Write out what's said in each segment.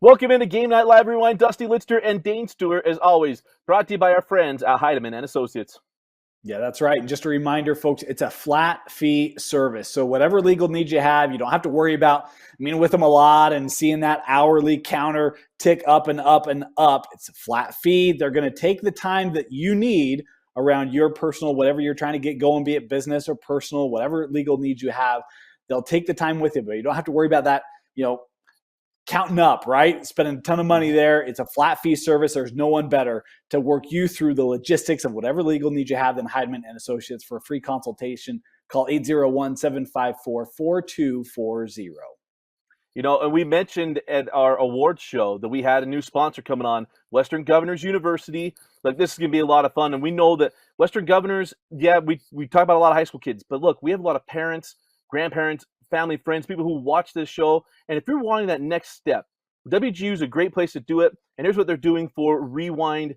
Welcome into Game Night Live Rewind. Dusty Litster and Dane Stewart, as always, brought to you by our friends at Heidemann and Associates. Yeah, that's right. And just a reminder, folks, it's a flat fee service. So whatever legal needs you have, you don't have to worry about meeting with them a lot and seeing that hourly counter tick up and up and up. It's a flat fee. They're going to take the time that you need around your personal, whatever you're trying to get going, be it business or personal, whatever legal needs you have. They'll take the time with you, but you don't have to worry about that, counting up, right? Spending a ton of money there. It's a flat fee service. There's no one better to work you through the logistics of whatever legal needs you have than Heidemann and Associates. For a free consultation, call 801-754-4240. And we mentioned at our awards show that we had a new sponsor coming on, Western Governors University. Like, this is going to be a lot of fun. And we know that Western Governors, we talk about a lot of high school kids, but look, we have a lot of parents, grandparents, family, friends, people who watch this show. And if you're wanting that next step, WGU is a great place to do it. And here's what they're doing for Rewind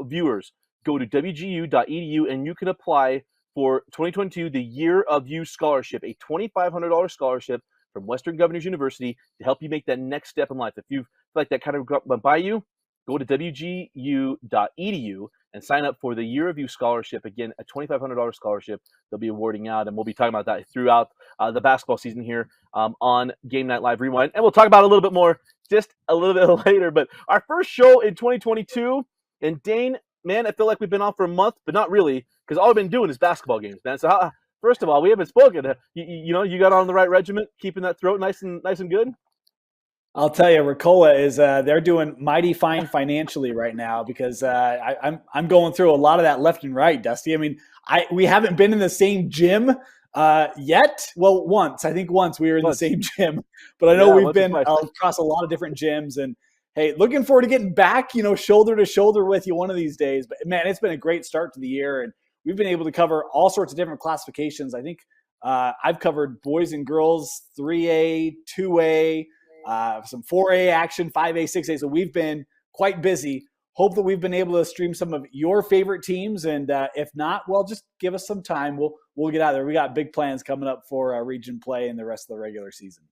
viewers. Go to wgu.edu and you can apply for 2022, the Year of You Scholarship, a $2,500 scholarship from Western Governors University to help you make that next step in life. If you feel like that kind of went by you, go to wgu.edu and sign up for the Year of You Scholarship. Again, a $2,500 scholarship they'll be awarding out, and we'll be talking about that throughout the basketball season here on Game Night Live Rewind. And we'll talk about it a little bit more just a little bit later. But our first show in 2022, and Dane, man, I feel like we've been on for a month, but not really, because all we've been doing is basketball games, man. So first of all, we haven't spoken. You got on the right regiment, keeping that throat nice and good? I'll tell you, Ricola is they're doing mighty fine financially right now because I'm going through a lot of that left and right, Dusty. I mean, we haven't been in the same gym yet. Well, once we were in the same gym, but I know we've been across a lot of different gyms. And hey, looking forward to getting back, shoulder to shoulder with you one of these days. But man, it's been a great start to the year, and we've been able to cover all sorts of different classifications. I think I've covered boys and girls 3A, 2A. Some 4A action, 5A, 6A. So we've been quite busy. Hope that we've been able to stream some of your favorite teams. And if not, well, just give us some time. We'll get out there. We got big plans coming up for region play and the rest of the regular season.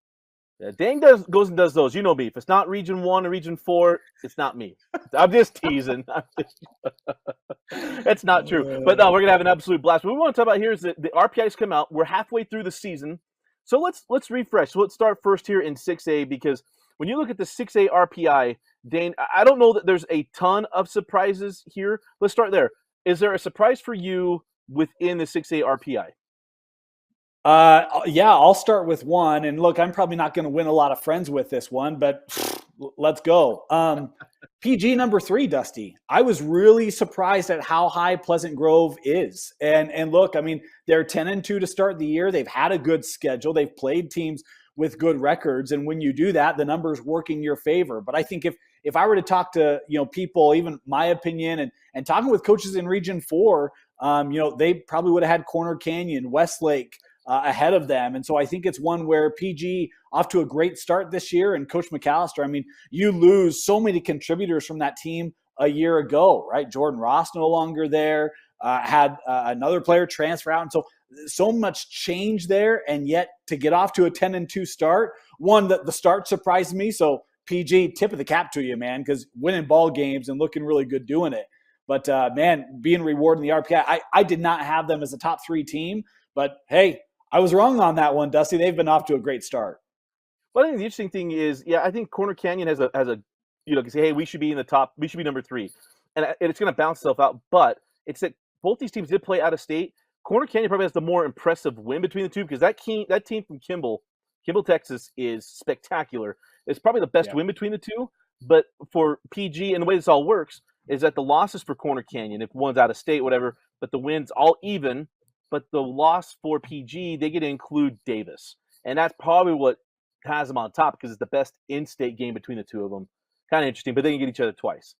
Yeah, Dane goes and does those. You know me. If it's not Region 1 or Region 4, it's not me. I'm just teasing. It's not true. But no, we're going to have an absolute blast. What we want to talk about here is that the RPIs come out. We're halfway through the season. So let's refresh. So let's start first here in 6A, because when you look at the 6A RPI, Dane, I don't know that there's a ton of surprises here. Let's start there. Is there a surprise for you within the 6A RPI? Yeah, I'll start with one. And look, I'm probably not going to win a lot of friends with this one, but let's go. PG number 3, Dusty. I was really surprised at how high Pleasant Grove is. And look, I mean, they're 10-2 to start the year. They've had a good schedule. They've played teams with good records. And when you do that, the numbers work in your favor. But I think if I were to talk to, people, even my opinion, and talking with coaches in Region 4, they probably would have had Corner Canyon, Westlake, ahead of them. And so I think it's one where PG off to a great start this year. And Coach McAllister, I mean, you lose so many contributors from that team a year ago, right? Jordan Ross no longer there, had another player transfer out. And so much change there. And yet to get off to a 10-2 start, one, that the start surprised me. So PG, tip of the cap to you, man, because winning ball games and looking really good doing it. But man, being rewarded in the RPI, I did not have them as a top 3 team, but hey, I was wrong on that one, Dusty. They've been off to a great start. Well, I think the interesting thing is, I think Corner Canyon has a can say, hey, we should be in the top, we should be number 3, and it's going to bounce itself out. But it's that both these teams did play out of state. Corner Canyon probably has the more impressive win between the two, because that team from Kimball, Texas, is spectacular. It's probably the best win between the two. But for PG, and the way this all works is that the losses for Corner Canyon, if one's out of state, whatever, but the wins all even. But the loss for PG, they get to include Davis. And that's probably what has them on top, because it's the best in-state game between the two of them. Kind of interesting, but they can get each other twice.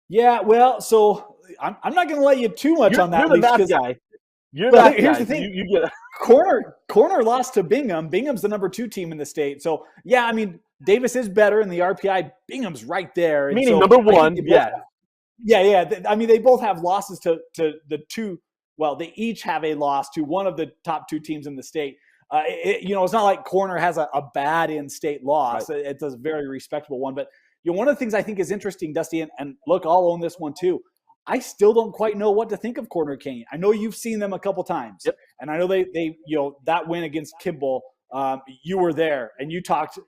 Yeah, well, so I'm not going to let you too much on that. You're the math guy. You're the math here's guy. The thing. You get Corner lost to Bingham. Bingham's the number 2 team in the state. So, yeah, I mean, Davis is better in the RPI. Bingham's right there. And meaning number 1, Yeah. I mean, they both have losses to the two. Well, they each have a loss to one of the top 2 teams in the state. It's not like Corner has a bad in-state loss. Right. It's a very respectable one. But one of the things I think is interesting, Dusty, and look, I'll own this one too. I still don't quite know what to think of Corner Canyon. I know you've seen them a couple times, Yep. and I know they that win against Kimball, you were there and you talked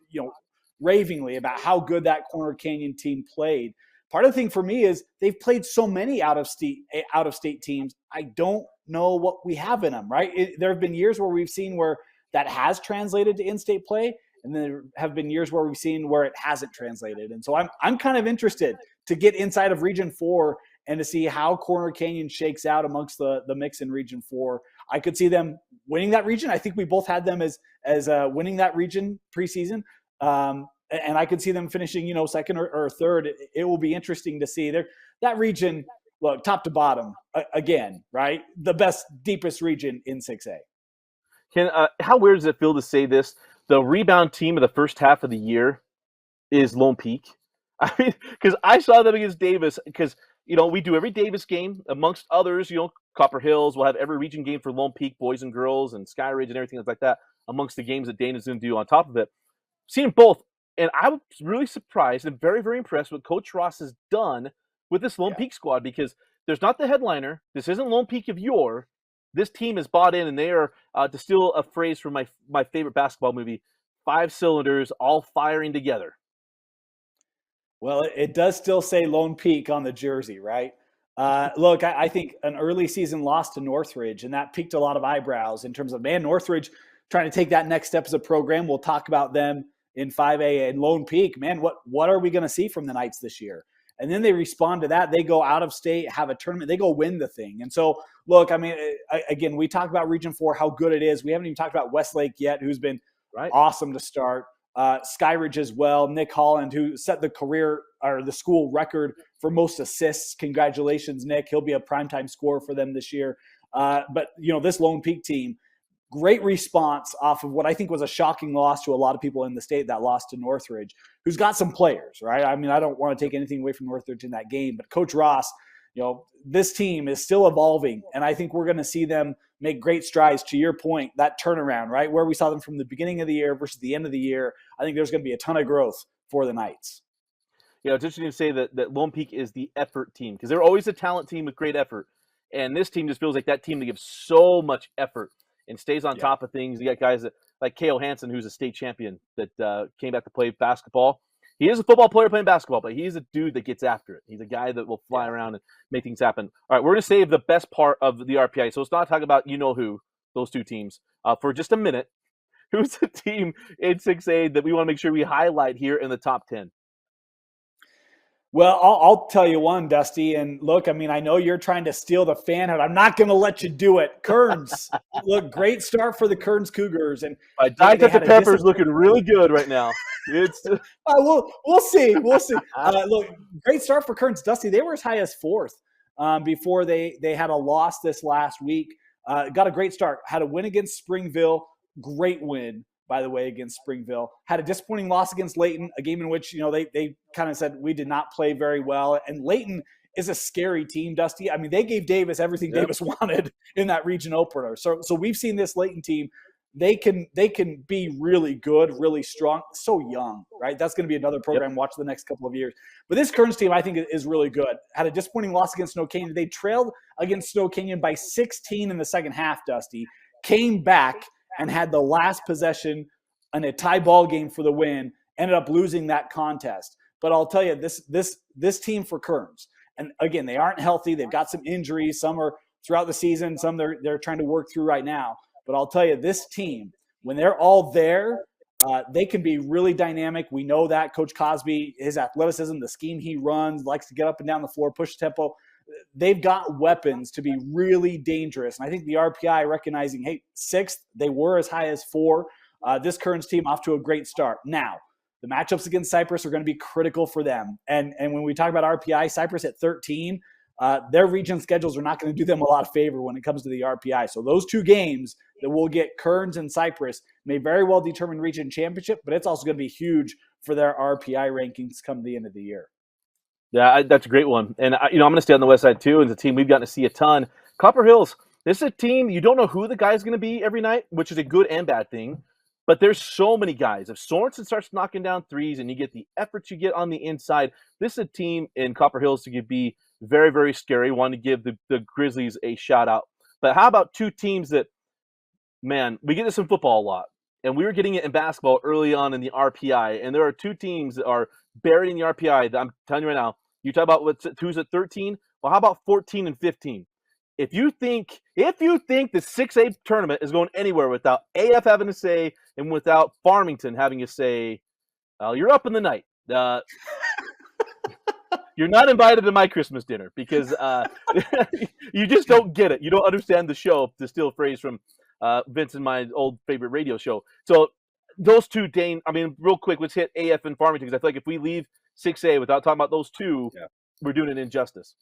ravingly about how good that Corner Canyon team played. Part of the thing for me is they've played so many out of state teams. I don't know what we have in them. Right? There have been years where we've seen where that has translated to in-state play, and there have been years where we've seen where it hasn't translated. And so I'm kind of interested to get inside of Region 4 and to see how Corner Canyon shakes out amongst the mix in Region 4. I could see them winning that region. I think we both had them as winning that region preseason. And I could see them finishing, second or third. It will be interesting to see. That region, look, top to bottom, again, right? The best, deepest region in 6A. How weird does it feel to say this? The rebound team of the first half of the year is Lone Peak. I mean, because I saw them against Davis, because we do every Davis game amongst others. Copper Hills will have every region game for Lone Peak boys and girls and Sky Ridge and everything like that amongst the games that Dane is going to do on top of it. Seen both, and I was really surprised and very, very impressed with Coach Ross has done with this Lone Peak squad, because there's not the headliner. This isn't Lone Peak of yore. This team is bought in, and they are, to steal a phrase from my favorite basketball movie, 5 cylinders all firing together. Well, it does still say Lone Peak on the jersey, right? Look, I think an early season loss to Northridge, and that piqued a lot of eyebrows in terms of, man, Northridge trying to take that next step as a program. We'll talk about them in 5A, and Lone Peak, man, what are we going to see from the Knights this year? And then they respond to that. They go out of state, have a tournament. They go win the thing. And so, look, I mean, again, we talk about Region 4, how good it is. We haven't even talked about Westlake yet, who's been awesome to start. Skyridge as well. Nick Holland, who set the career or the school record for most assists. Congratulations, Nick. He'll be a primetime scorer for them this year. But, this Lone Peak team, great response off of what I think was a shocking loss to a lot of people in the state, that loss to Northridge, who's got some players, right? I mean, I don't want to take anything away from Northridge in that game, but Coach Ross, this team is still evolving, and I think we're going to see them make great strides. To your point, that turnaround, right, where we saw them from the beginning of the year versus the end of the year, I think there's going to be a ton of growth for the Knights. It's interesting to say that Lone Peak is the effort team, because they're always a talent team with great effort, and this team just feels like that team that gives so much effort and stays on top of things. You got guys like K.O. Hansen, who's a state champion, that came back to play basketball. He is a football player playing basketball, but he's a dude that gets after it. He's a guy that will fly around and make things happen. All right, we're going to save the best part of the RPI. So let's not talk about who, those two teams, for just a minute. Who's the team in 6A that we want to make sure we highlight here in the top 10? Well, I'll tell you one, Dusty. And look, I mean, I know you're trying to steal the fan out. I'm not going to let you do it. Kearns, look, great start for the Kearns Cougars. And Dr. Pepper's looking really good right now. It's we'll see. Look, great start for Kearns, Dusty. They were as high as 4th before they had a loss this last week. Got a great start. Had a win against Springville. Great win, by the way, against Springville. Had a disappointing loss against Layton, a game in which, they kind of said we did not play very well. And Layton is a scary team, Dusty. I mean, they gave Davis everything Davis wanted in that region opener. So we've seen this Layton team. They can be really good, really strong, so young, right? That's going to be another program watch the next couple of years. But this Kearns team, I think, is really good. Had a disappointing loss against Snow Canyon. They trailed against Snow Canyon by 16 in the second half, Dusty. Came back and had the last possession in a tie ball game for the win, ended up losing that contest. But I'll tell you, this team for Kearns, and again, they aren't healthy. They've got some injuries. Some are throughout the season. Some they're trying to work through right now. But I'll tell you, this team, when they're all there, they can be really dynamic. We know that. Coach Cosby, his athleticism, the scheme he runs, likes to get up and down the floor, push tempo. They've got weapons to be really dangerous. And I think the RPI recognizing, hey, 6th, they were as high as 4. This Kearns team off to a great start. Now, the matchups against Cypress are going to be critical for them. And when we talk about RPI, Cypress at 13, their region schedules are not going to do them a lot of favor when it comes to the RPI. So those two games that will get Kearns and Cypress may very well determine region championship, but it's also going to be huge for their RPI rankings come the end of the year. Yeah, that's a great one. And, I'm going to stay on the west side, too. And the team we've gotten to see a ton. Copper Hills, This is a team, you don't know who the guy's going to be every night, which is a good and bad thing. But there's so many guys. If Sorensen starts knocking down threes and you get the efforts you get on the inside, this is a team in Copper Hills that could be very, very scary. Want to give the Grizzlies a shout out. But how about two teams that, man, we get this in football a lot. And we were getting it in basketball early on in the RPI. And there are two teams that are buried in the RPI that I'm telling you right now. You talk about who's at 13? Well, how about 14 and 15? If you think the 6A tournament is going anywhere without AF having a say and without Farmington having a say, you're up in the night. You're not invited to my Christmas dinner because you just don't get it. You don't understand the show, to steal a phrase from Vince and my old favorite radio show. So those two, Dane, I mean, real quick, let's hit AF and Farmington, because I feel like if we leave 6A without talking about those two, we're doing an injustice.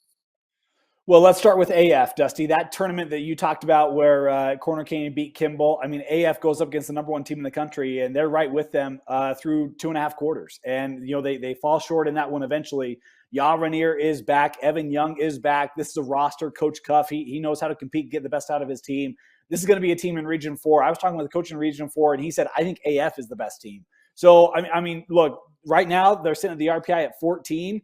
Well, let's start with AF, Dusty. That tournament that you talked about where Corner Canyon beat Kimball, I mean, AF goes up against the number one team in the country, and they're right with them through 2.5 quarters. And, they fall short in that one eventually. Ya Rainier is back. Evan Young is back. This is a roster. Coach Cuff, he knows how to compete, get the best out of his team. This is going to be a team in Region 4. I was talking with a coach in Region 4, and he said, I think AF is the best team. So, I mean, look, right now they're sitting at the RPI at 14.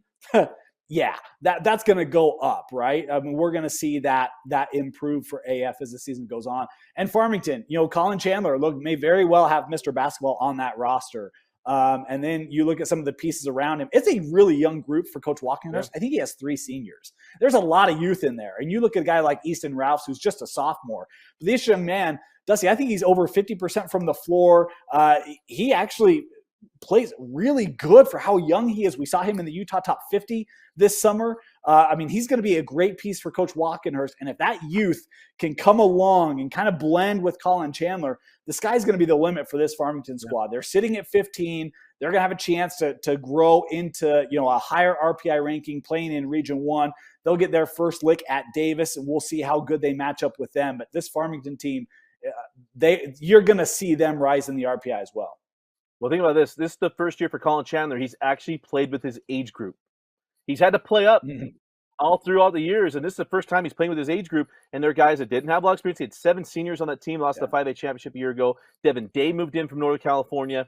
Yeah, that's going to go up, right? I mean, we're going to see that improve for AF as the season goes on. And Farmington, Colin Chandler, look, may very well have Mr. Basketball on that roster. And then you look at some of the pieces around him. It's a really young group for Coach Walkenhurst. I think he has 3 seniors. There's a lot of youth in there. And you look at a guy like Easton Rouse, who's just a sophomore. But this young man, Dusty, I think he's over 50% from the floor. He actually plays really good for how young he is. We saw him in the Utah Top 50 this summer. I mean, he's going to be a great piece for Coach Walkenhurst. And if that youth can come along and kind of blend with Colin Chandler, the sky's going to be the limit for this Farmington squad. They're sitting at 15. They're going to have a chance to grow into, a higher RPI ranking playing in Region 1. They'll get their first lick at Davis, and we'll see how good they match up with them. But this Farmington team, you're going to see them rise in the RPI as well. Well, think about this. This is the first year for Colin Chandler. He's actually played with his age group. He's had to play up all throughout the years, and this is the first time he's playing with his age group, and they're guys that didn't have a lot of experience. He had 7 seniors on that team, lost the 5A championship a year ago. Devin Day moved in from Northern California.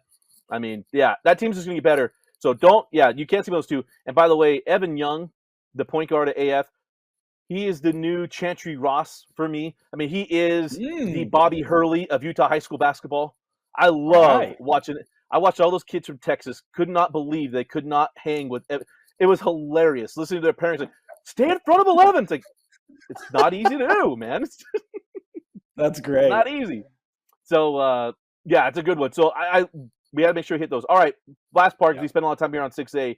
I mean, that team's just going to get better. So you can't see those two. And by the way, Evan Young, the point guard at AF, he is the new Chantry Ross for me. I mean, he is the Bobby Hurley of Utah high school basketball. I love watching it. I watched all those kids from Texas. Could not believe they could not hang with it. It was hilarious listening to their parents like, stay in front of 11. It's like, it's not easy to do, man. That's great. Not easy. So, it's a good one. So we got to make sure we hit those. All right, last part, because we spent a lot of time here on 6A.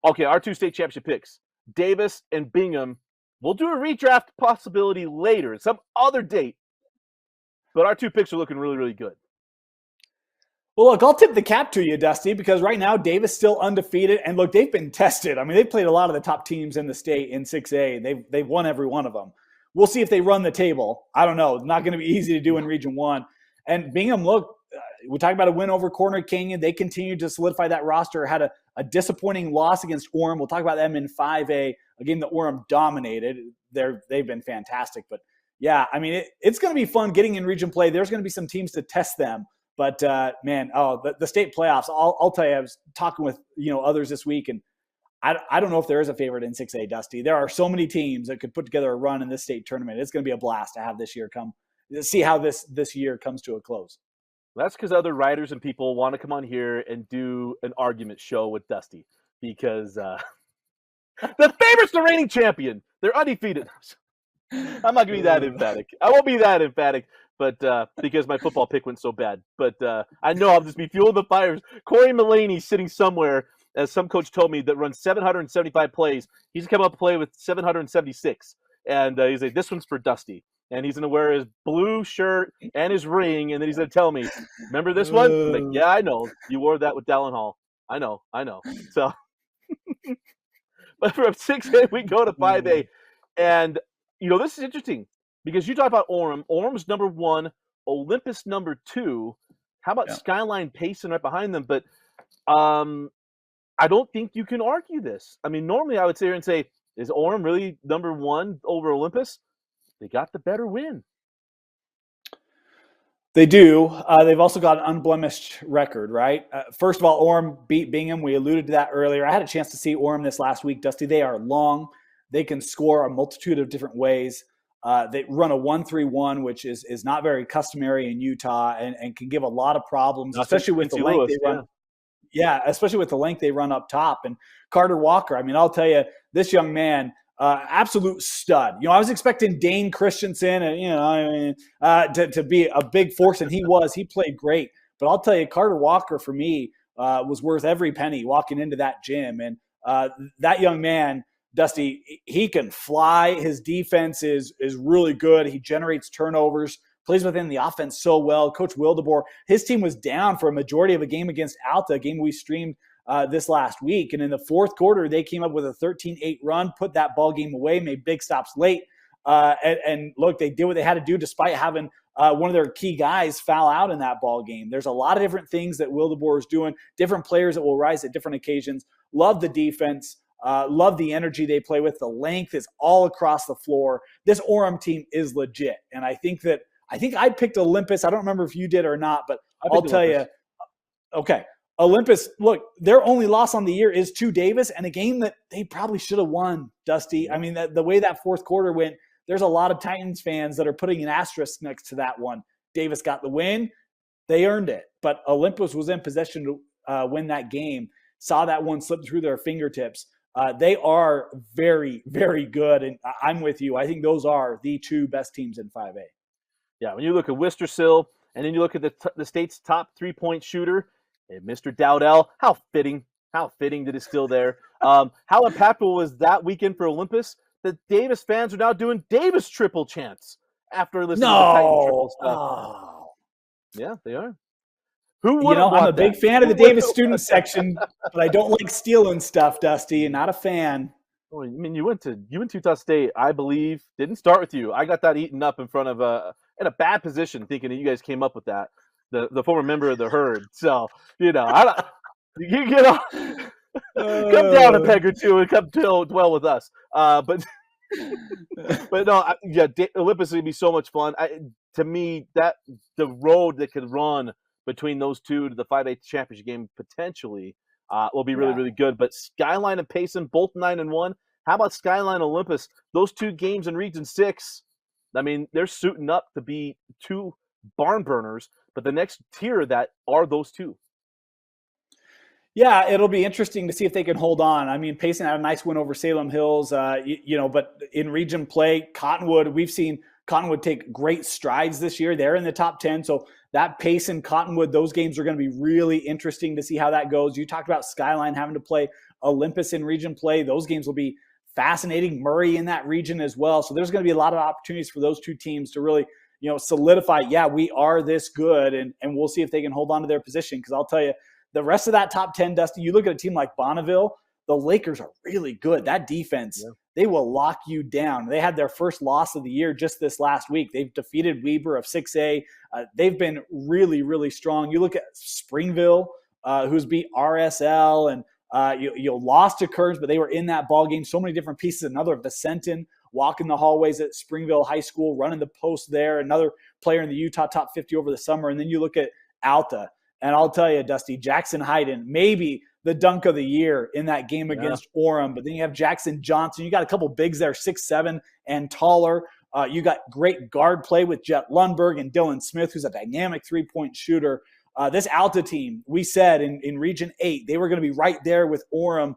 Okay, our 2 state championship picks, Davis and Bingham. We'll do a redraft possibility later, some other date. But our 2 picks are looking really, really good. Well, look, I'll tip the cap to you, Dusty, because right now Davis still undefeated. And look, they've been tested. I mean, they've played a lot of the top teams in the state in 6A. They've won every one of them. We'll see if they run the table. I don't know. It's not going to be easy to do in Region 1. And Bingham, look, we talk about a win over Corner Canyon. They continue to solidify that roster. Had a disappointing loss against Orem. We'll talk about them in 5A, a game that Orem dominated. They've been fantastic. But, yeah, I mean, it's going to be fun getting in region play. There's going to be some teams to test them. But, the state playoffs, I'll tell you, I was talking with, others this week, and I don't know if there is a favorite in 6A, Dusty. There are so many teams that could put together a run in this state tournament. It's going to be a blast to have this year see how this year comes to a close. That's because other writers and people want to come on here and do an argument show with Dusty because the favorite's the reigning champion. They're undefeated. I'm not going to be that emphatic. I won't be that emphatic. But because my football pick went so bad. But I know I'll just be fueling the fires. Corey Mullaney's sitting somewhere, as some coach told me, that runs 775 plays. He's come up to play with 776. And he's like, this one's for Dusty. And he's going to wear his blue shirt and his ring. And then he's going to tell me, remember this one? I'm like, yeah, I know. You wore that with Dallin Hall. I know. So, but from 6A, we go to 5A. And, this is interesting. Because you talk about Orem. Orem's number 1, Olympus number 2. How about Skyline Payson right behind them? But I don't think you can argue this. I mean, normally I would sit here and say, is Orem really number 1 over Olympus? they got the better win. They do. They've also got an unblemished record, right? First of all, Orem beat Bingham. We alluded to that earlier. I had a chance to see Orem this last week, Dusty. They are long. They can score a multitude of different ways. They run a 1-3-1, which is not very customary in Utah and can give a lot of problems, especially with the length they run. Yeah, especially with the length they run up top. And Carter Walker, I mean, I'll tell you, this young man, absolute stud. I was expecting Dane Christensen to be a big force, and he was. He played great. But I'll tell you, Carter Walker, for me, was worth every penny walking into that gym. And that young man, Dusty, he can fly. His defense is really good. He generates turnovers, plays within the offense so well. Coach Wildeboer, his team was down for a majority of a game against Alta, a game we streamed this last week. And in the fourth quarter, they came up with a 13-8 run, put that ball game away, made big stops late. And look, they did what they had to do despite having one of their key guys foul out in that ball game. There's a lot of different things that Wildeboer is doing, different players that will rise at different occasions. Love the defense. Love the energy they play with. The length is all across the floor. This Orem team is legit. And I think I picked Olympus. I don't remember if you did or not, but I'll tell you. Okay. Olympus, look, their only loss on the year is to Davis, and a game that they probably should have won, Dusty. I mean, the way that fourth quarter went, there's a lot of Titans fans that are putting an asterisk next to that one. Davis got the win. They earned it. But Olympus was in possession to win that game, saw that one slip through their fingertips. They are very, very good, and I'm with you. I think those are the two best teams in 5A. Yeah, when you look at Wistersill, and then you look at the state's top three-point shooter, and Mr. Dowdell, how fitting that it's still there. How impactful was that weekend for Olympus that Davis fans are now doing Davis triple chants after listening to the Titan triple stuff. Oh. Yeah, they are. Who would I'm a big fan of the Davis student section, but I don't like stealing stuff, Dusty. Not a fan. Well, I mean, you went to Utah State, I believe. Didn't start with you. I got that eaten up in front of in a bad position, thinking that you guys came up with that. The former member of the herd. So, you get off, come down a peg or two and come dwell with us. But no, Olympus is going to be so much fun. To me, that the road that could run between those two to the 5A championship game potentially will be really, really good. But Skyline and Payson, both 9-1. How about Skyline Olympus? Those two games in Region 6, I mean, they're suiting up to be two barn burners. But the next tier of that are those two. Yeah, it'll be interesting to see if they can hold on. I mean, Payson had a nice win over Salem Hills, but in region play, Cottonwood, we've seen Cottonwood take great strides this year. They're in the top 10. So that Payson, Cottonwood, those games are going to be really interesting to see how that goes. You talked about Skyline having to play Olympus in region play. Those games will be fascinating. Murray in that region as well. So there's going to be a lot of opportunities for those two teams to really solidify, we are this good, and we'll see if they can hold on to their position. Because I'll tell you, the rest of that top 10, Dusty, you look at a team like Bonneville, the Lakers are really good. That defense, they will lock you down. They had their first loss of the year just this last week. They've defeated Weber of 6A. They've been really, really strong. You look at Springville, who's beat RSL, and you lost to Kearns, but they were in that ball game. So many different pieces. Another Vicentin walking the hallways at Springville High School, running the post there. Another player in the Utah top 50 over the summer. And then you look at Alta. And I'll tell you, Dusty, Jackson Hayden, maybe the dunk of the year in that game against Orem. But then you have Jackson Johnson. You got a couple bigs there, 6'7" and taller. You got great guard play with Jet Lundberg and Dylan Smith, who's a dynamic three-point shooter. This Alta team, we said in Region 8, they were going to be right there with Orem,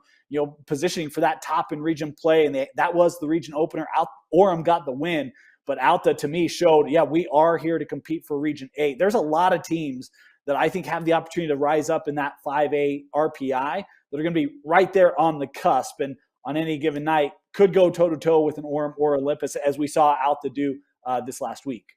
positioning for that top in region play. And that was the region opener. Orem got the win. But Alta, to me, showed, we are here to compete for Region 8. There's a lot of teams that I think have the opportunity to rise up in that 5A RPI that are going to be right there on the cusp. And on any given night, could go toe-to-toe with an Orem or Olympus, as we saw Alta do this last week.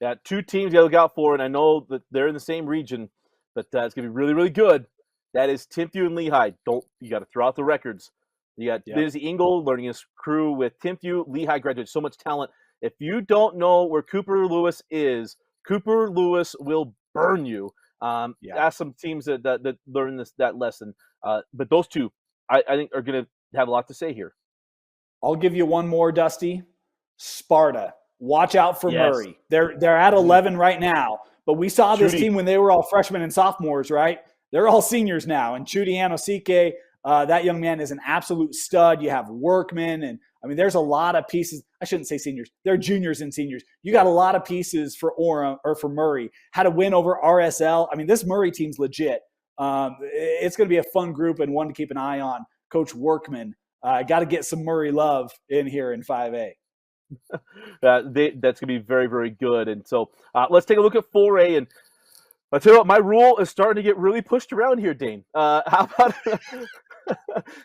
Yeah, two teams you look out for, and I know that they're in the same region, but it's going to be really, really good. That is Timpview and Lehigh. You got to throw out the records. You got Busy Engel learning his crew with Timpview. Lehigh graduated so much talent. If you don't know where Cooper Lewis is, Cooper Lewis will burn you. Ask some teams that learn that lesson. But those two, I think, are going to have a lot to say here. I'll give you one more, Dusty. Sparta. watch out for Yes. Murray. They're at 11 right now, but we saw this Chudy. team when they were all freshmen and sophomores, right? They're all seniors now. And Chudy Anosike, that young man is an absolute stud. You have Workman, and I mean, there's a lot of pieces. I shouldn't say seniors; they're juniors and seniors. You got a lot of pieces for Orem or for Murray. Had a win over RSL. I mean, this Murray team's legit. It's going to be a fun group and one to keep an eye on. Coach Workman, got to get some Murray love in here in 5A. That's going to be very, very good. And so let's take a look at 4A. And I'll tell you what, my rule is starting to get really pushed around here, Dane. How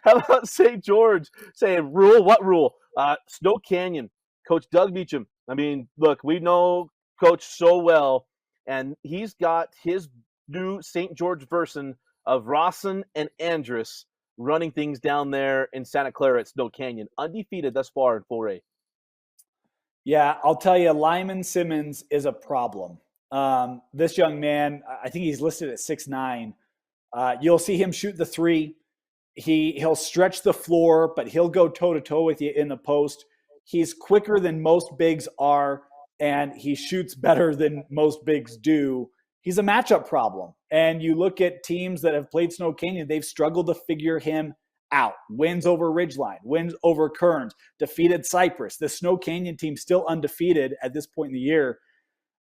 about St. George saying, rule? What rule? Snow Canyon, Coach Doug Meacham. I mean, look, we know Coach so well, and he's got his new St. George version of Rawson and Andrus running things down there in Santa Clara at Snow Canyon. Undefeated thus far in 4A. Yeah, I'll tell you, Lyman Simmons is a problem. This young man, I think he's listed at 6'9". You'll see him shoot the three. He'll stretch the floor, but he'll go toe-to-toe with you in the post. He's quicker than most bigs are, and he shoots better than most bigs do. He's a matchup problem. And you look at teams that have played Snow Canyon, they've struggled to figure him out. Wins over Ridgeline, wins over Kearns, defeated Cypress. The Snow Canyon team still undefeated at this point in the year.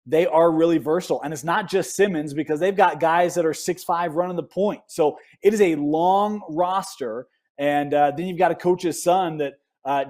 They are really versatile. And it's not just Simmons, because they've got guys that are 6'5" running the point. So it is a long roster. And then you've got a coach's son that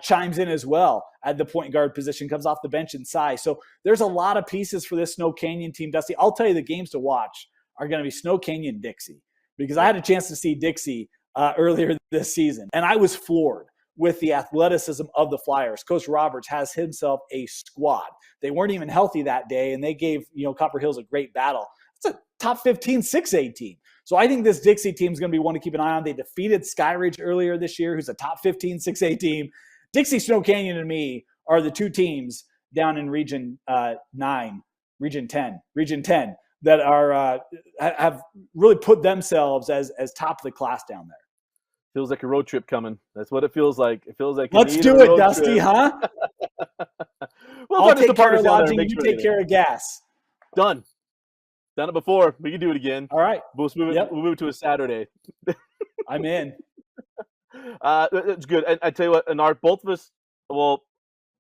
chimes in as well at the point guard position, comes off the bench in size. So there's a lot of pieces for this Snow Canyon team, Dusty. I'll tell you, the games to watch are going to be Snow Canyon, Dixie, because I had a chance to see Dixie earlier this season, and I was floored with the athleticism of the Flyers. Coach Roberts has himself a squad. They weren't even healthy that day, and they gave Copper Hills a great battle. It's a top 15 6A team. So I think this Dixie team is going to be one to keep an eye on. They defeated Skyridge earlier this year, who's a top 15 6A team. Dixie, Snow Canyon, and me are the two teams down in Region 10 that are have really put themselves as top of the class down there. Feels like a road trip coming. That's what it feels like. It feels like let's do it, Dusty, trip. Huh? I'll take care of lodging. You take care of gas. Done it before. We can do it again. All right. We'll move it to a Saturday. I'm in. It's good. And I tell you what, and both of us. Well,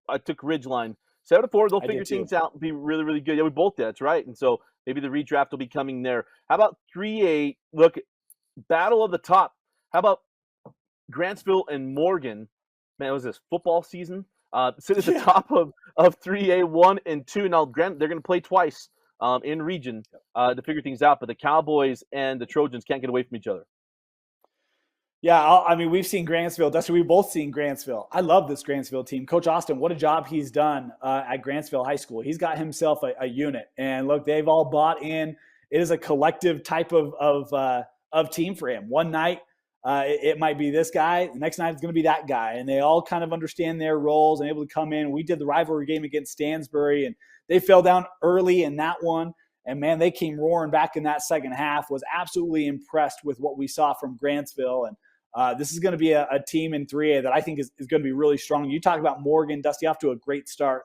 I took Ridgeline 7-4. They'll figure things out and be really, really good. Yeah, we both did. That's right. And so maybe the redraft will be coming there. How about 3A? Look, battle of the top. How about Grantsville and Morgan? Man, was this football season? Sit at the top of 3A 1 and 2. Now, they're going to play twice in region to figure things out. But the Cowboys and the Trojans can't get away from each other. Yeah, I mean, we've seen Grantsville. Dusty, we've both seen Grantsville. I love this Grantsville team. Coach Austin, what a job he's done at Grantsville High School. He's got himself a unit. And look, they've all bought in. It is a collective type of team for him. One night, it might be this guy. The next night, it's going to be that guy. And they all kind of understand their roles and able to come in. We did the rivalry game against Stansbury, and they fell down early in that one. And, man, they came roaring back in that second half. Was absolutely impressed with what we saw from Grantsville. And this is going to be a team in 3A that I think is going to be really strong. You talk about Morgan, Dusty, off to a great start.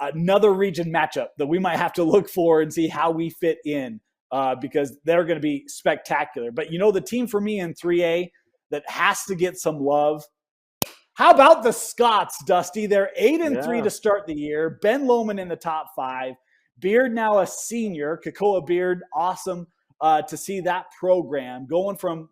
Another region matchup that we might have to look for and see how we fit in because they're going to be spectacular. But, the team for me in 3A that has to get some love, how about the Scots, Dusty? They're 8-3 to start the year. Ben Lohman in the top 5. Beard now a senior. Kakoa Beard, awesome to see that program going from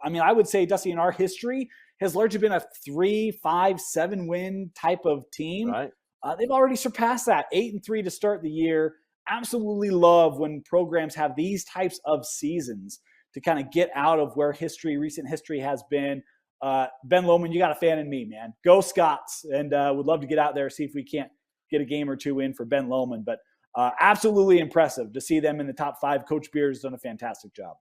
I would say, Dusty, in our history, has largely been a 3, 5, 7 win type of team. Right. They've already surpassed that. 8-3 to start the year. Absolutely love when programs have these types of seasons to kind of get out of where recent history has been. Ben Lohman, you got a fan in me, man. Go Scots. And would love to get out there, see if we can't get a game or two in for Ben Lohman. But absolutely impressive to see them in the top 5. Coach Beard has done a fantastic job.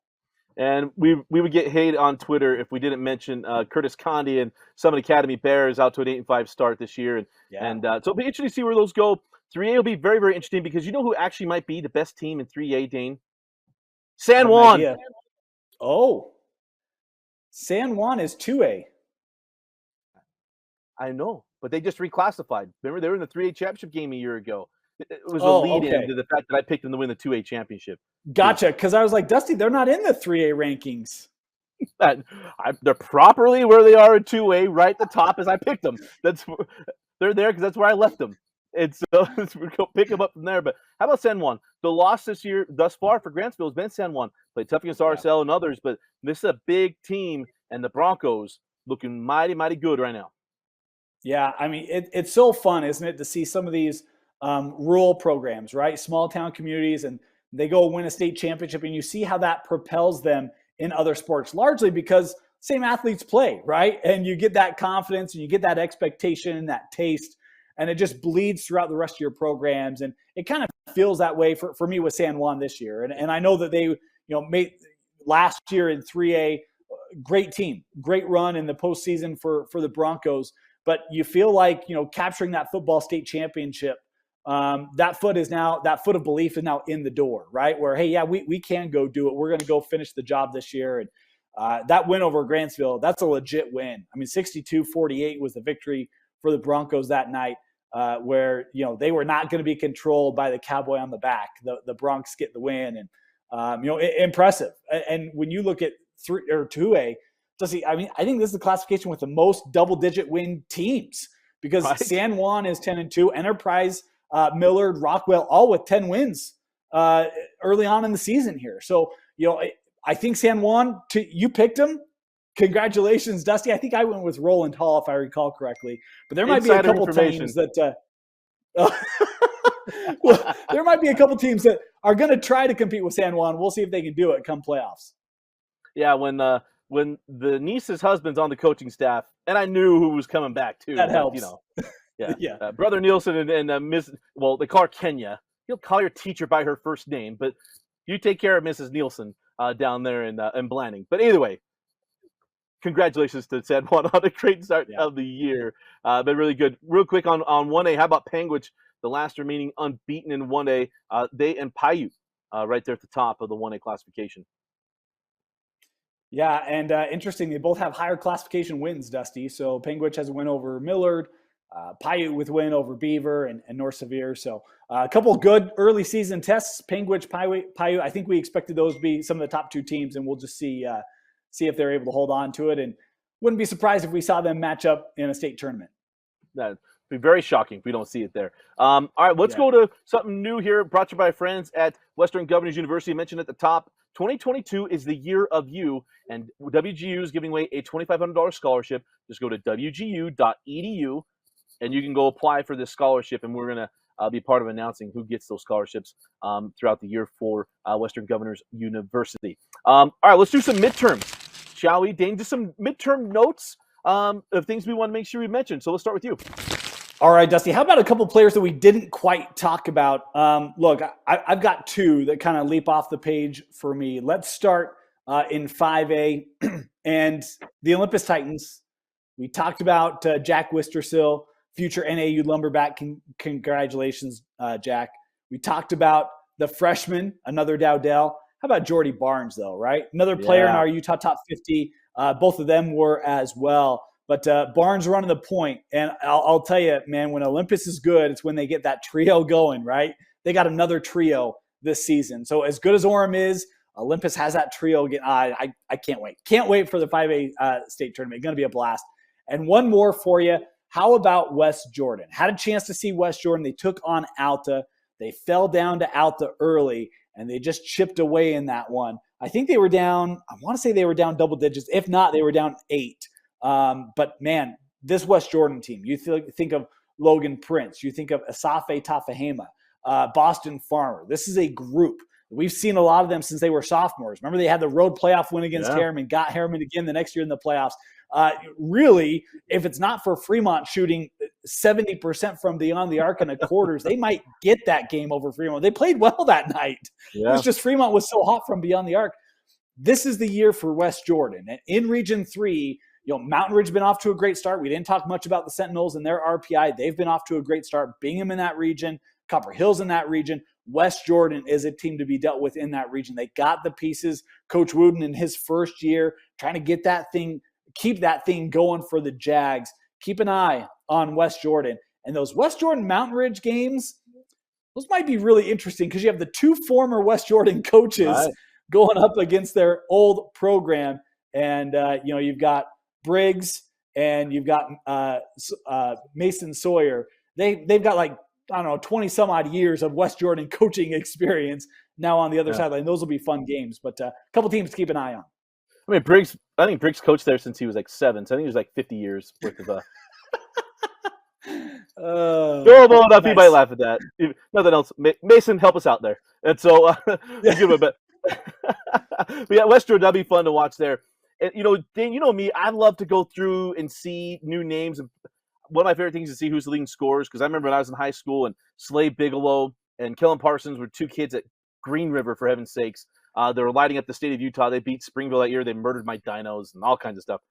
And we would get hate on Twitter if we didn't mention Curtis Condi and Summit Academy Bears out to an 8-5 start this year. And so it'll be interesting to see where those go. 3A will be very, very interesting because you know who actually might be the best team in 3A, Dane? San Juan. San Juan is 2A. I know, but they just reclassified. Remember, they were in the 3A championship game a year ago. It was a Oh, lead-in okay. to the fact that I picked them to win the 2A championship. Gotcha. Because I was like, Dusty, they're not in the 3A rankings. They're properly where they are in 2A, right at the top as I picked them. They're there because that's where I left them. And so we go pick them up from there. But how about San Juan? The loss this year thus far for Grantsville has been San Juan. Played tough against RSL and others, but this is a big team, and the Broncos looking mighty, mighty good right now. Yeah, I mean, it's so fun, isn't it, to see some of these rural programs, right? Small town communities, and they go win a state championship, and you see how that propels them in other sports, largely because same athletes play, right? And you get that confidence, and you get that expectation, that taste, and it just bleeds throughout the rest of your programs. And it kind of feels that way for me with San Juan this year. And I know that they, made last year in 3A, great team, great run in the postseason for the Broncos. But you feel like, capturing that football state championship, that foot of belief is now in the door, right? Where, hey, yeah, we can go do it. We're going to go finish the job this year. And that win over Grantsville, that's a legit win. I mean, 62-48 was the victory for the Broncos that night, where, they were not going to be controlled by the cowboy on the back. The Broncs get the win, and, impressive. And when you look at 2A, I think this is the classification with the most double-digit win teams, because right. San Juan is 10-2, Enterprise, Millard, Rockwell, all with 10 wins early on in the season here. So, I think San Juan, you picked them. Congratulations, Dusty. I think I went with Roland Hall, if I recall correctly. But there might be a couple teams that there might be a couple teams that are going to try to compete with San Juan. We'll see if they can do it come playoffs. Yeah, when the niece's husband's on the coaching staff, and I knew who was coming back too. That helps. Yeah. Brother Nielsen and Miss. Well, they call her Kenya. You'll call your teacher by her first name, but you take care of Mrs. Nielsen down there in Blanding. But either way, congratulations to San Juan on a great start of the year. Been really good. Real quick on 1A, how about Panguitch, the last remaining unbeaten in 1A? They and Paiute right there at the top of the 1A classification. Yeah, and interesting, they both have higher classification wins, Dusty. So Panguitch has a win over Millard, Paiute with win over Beaver and North Sevier. So a couple of good early season tests, Panguitch, Paiute. I think we expected those to be some of the top two teams, and we'll just see if they're able to hold on to it. And wouldn't be surprised if we saw them match up in a state tournament. That'd be very shocking if we don't see it there. All right, let's go to something new here, brought to you by friends at Western Governors University. I mentioned at the top, 2022 is the year of you, and WGU is giving away a $2,500 scholarship. Just go to wgu.edu, and you can go apply for this scholarship, and we're going to be part of announcing who gets those scholarships throughout the year for Western Governors University. All right, let's do some midterms, shall we, Dane? Just some midterm notes of things we want to make sure we mention. So let's start with you. All right, Dusty, how about a couple players that we didn't quite talk about? Look, I've got two that kind of leap off the page for me. Let's start in 5A and the Olympus Titans. We talked about Jack Wistersill, future NAU Lumberback. Congratulations, Jack. We talked about the freshman, another Dowdell. How about Jordy Barnes, though, right? Another player in our Utah Top 50. Both of them were as well. But Barnes running the point. And I'll tell you, man, when Olympus is good, it's when they get that trio going, right? They got another trio this season. So as good as Orem is, Olympus has that trio again. I can't wait. Can't wait for the 5A state tournament. It's going to be a blast. And one more for you. How about West Jordan? Had a chance to see West Jordan. They took on Alta. They fell down to Alta early, and they just chipped away in that one. I think they were down, I want to say they were down double digits. If not, they were down 8. But, man, this West Jordan team, you think of Logan Prince. You think of Asafe Tafahema, Boston Farmer. This is a group. We've seen a lot of them since they were sophomores. Remember, they had the road playoff win against Harriman, got Harriman again the next year in the playoffs. Really, if it's not for Fremont shooting 70% from beyond the arc in the quarters, they might get that game over Fremont. They played well that night. Yeah. It was just Fremont was so hot from beyond the arc. This is the year for West Jordan. And in Region 3, Mountain Ridge been off to a great start. We didn't talk much about the Sentinels and their RPI. They've been off to a great start. Bingham in that region, Copper Hill's in that region. West Jordan is a team to be dealt with in that region. They got the pieces. Coach Wooden in his first year trying to get that thing, keep that thing going for the Jags. keep an eye on West Jordan. And those West Jordan Mountain Ridge games, those might be really interesting because you have the two former West Jordan coaches going up against their old program. And, you've got Briggs and you've got Mason Sawyer. They've got 20 some odd years of West Jordan coaching experience now on the other sideline. Those will be fun games, but a couple teams to keep an eye on. I mean, I think Briggs coached there since he was 7. So I think it was 50 years worth of well enough. Nice. You might laugh at that. Nothing else. Mason, help us out there. And so, give him a bit. But yeah, West Jordan, that'd be fun to watch there. And Dane, you know me, I love to go through and see new names. One of my favorite things is to see who's the leading scorers, because I remember when I was in high school and Slade Bigelow and Kellen Parsons were two kids at Green River, for heaven's sakes. They were lighting up the state of Utah. They beat Springville that year. They murdered my Dinos and all kinds of stuff.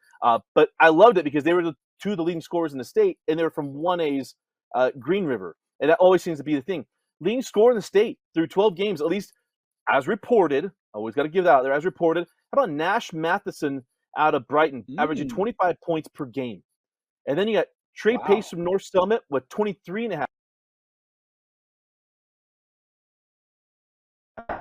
But I loved it because they were the two of the leading scorers in the state, and they were from 1A's Green River. And that always seems to be the thing. Leading scorer in the state through 12 games, at least as reported. Always got to give that out there. As reported. How about Nash Matheson out of Brighton, averaging 25 points per game? And then you got Trey Pace from North Summit with 23.5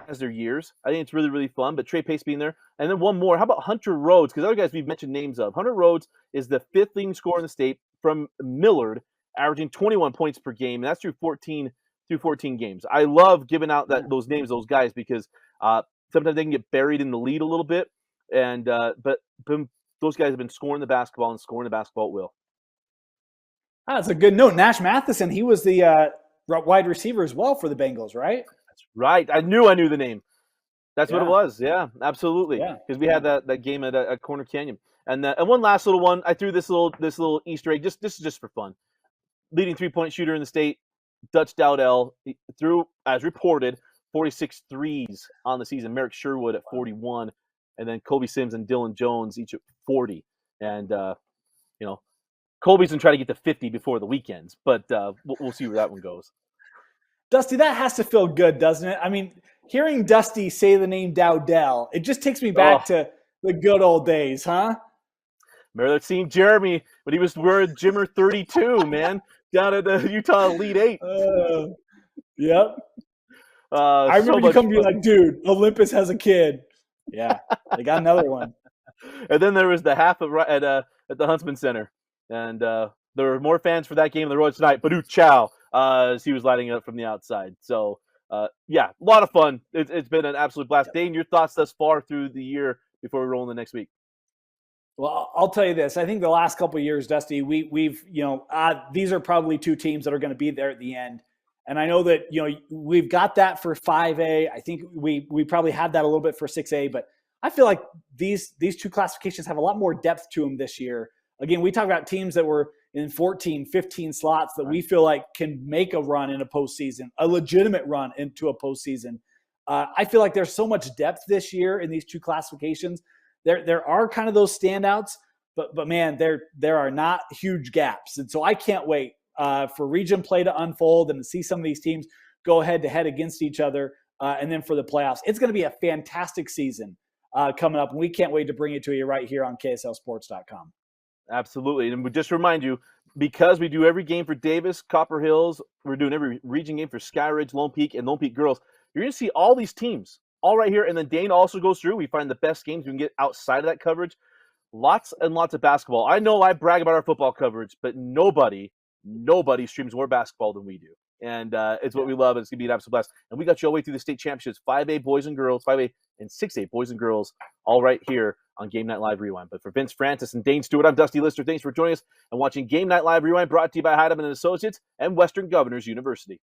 as their years. I think it's really, really fun, but Trey Pace being there. And then one more. How about Hunter Rhodes? Because other guys we've mentioned names of. Hunter Rhodes is the 5th leading scorer in the state from Millard, averaging 21 points per game. And that's through 14 games. I love giving out those names, those guys, because sometimes they can get buried in the lead a little bit. And but those guys have been scoring the basketball and scoring the basketball at will. That's a good note. Nash Matheson, he was the wide receiver as well for the Bengals, right? That's right. I knew the name. That's what it was. Yeah, absolutely. Because we had that game at Corner Canyon. And one last little one. I threw this little Easter egg. This is just for fun. Leading 3-point shooter in the state, Dutch Dowdell, threw, as reported, 46 threes on the season. Merrick Sherwood at 41, and then Colby Sims and Dylan Jones each at 40. And Colby's been trying to get to 50 before the weekends, but we'll see where that one goes. Dusty, that has to feel good, doesn't it? I mean, hearing Dusty say the name Dowdell, it just takes me back to the good old days, huh? Remember that scene, Jeremy, when he was wearing Jimmer 32, man, down at the Utah Elite 8. Yep. I remember you come to be like, dude, Olympus has a kid. Yeah, they got another one. And then there was the half at the Huntsman Center. And there were more fans for that game on the road tonight. Badu Chow, as he was lighting it up from the outside. So, a lot of fun. It's been an absolute blast. Yep. Dane, your thoughts thus far through the year before we roll in the next week? Well, I'll tell you this. I think the last couple of years, Dusty, we've these are probably two teams that are going to be there at the end. And I know that, we've got that for 5A. I think we probably had that a little bit for 6A, but I feel like these two classifications have a lot more depth to them this year. Again, we talk about teams that were in 14, 15 slots that we feel like can make a run in a postseason, a legitimate run into a postseason. I feel like there's so much depth this year in these two classifications. There are kind of those standouts, but man, there are not huge gaps. And so I can't wait for region play to unfold and to see some of these teams go head-to-head against each other, and then for the playoffs. It's going to be a fantastic season coming up, and we can't wait to bring it to you right here on KSLSports.com. Absolutely. And we just remind you, because we do every game for Davis, Copper Hills, we're doing every region game for Sky Ridge, Lone Peak, and Lone Peak Girls. You're going to see all these teams all right here. And then Dane also goes through. We find the best games we can get outside of that coverage. Lots and lots of basketball. I know I brag about our football coverage, but nobody streams more basketball than we do. And it's what we love. And it's going to be an absolute blast. And we got you all the way through the state championships, 5A boys and girls, 5A and 6A boys and girls, all right here on Game Night Live Rewind. But for Vince Francis and Dane Stewart, I'm Dusty Lister. Thanks for joining us and watching Game Night Live Rewind, brought to you by Heidemann & Associates and Western Governors University.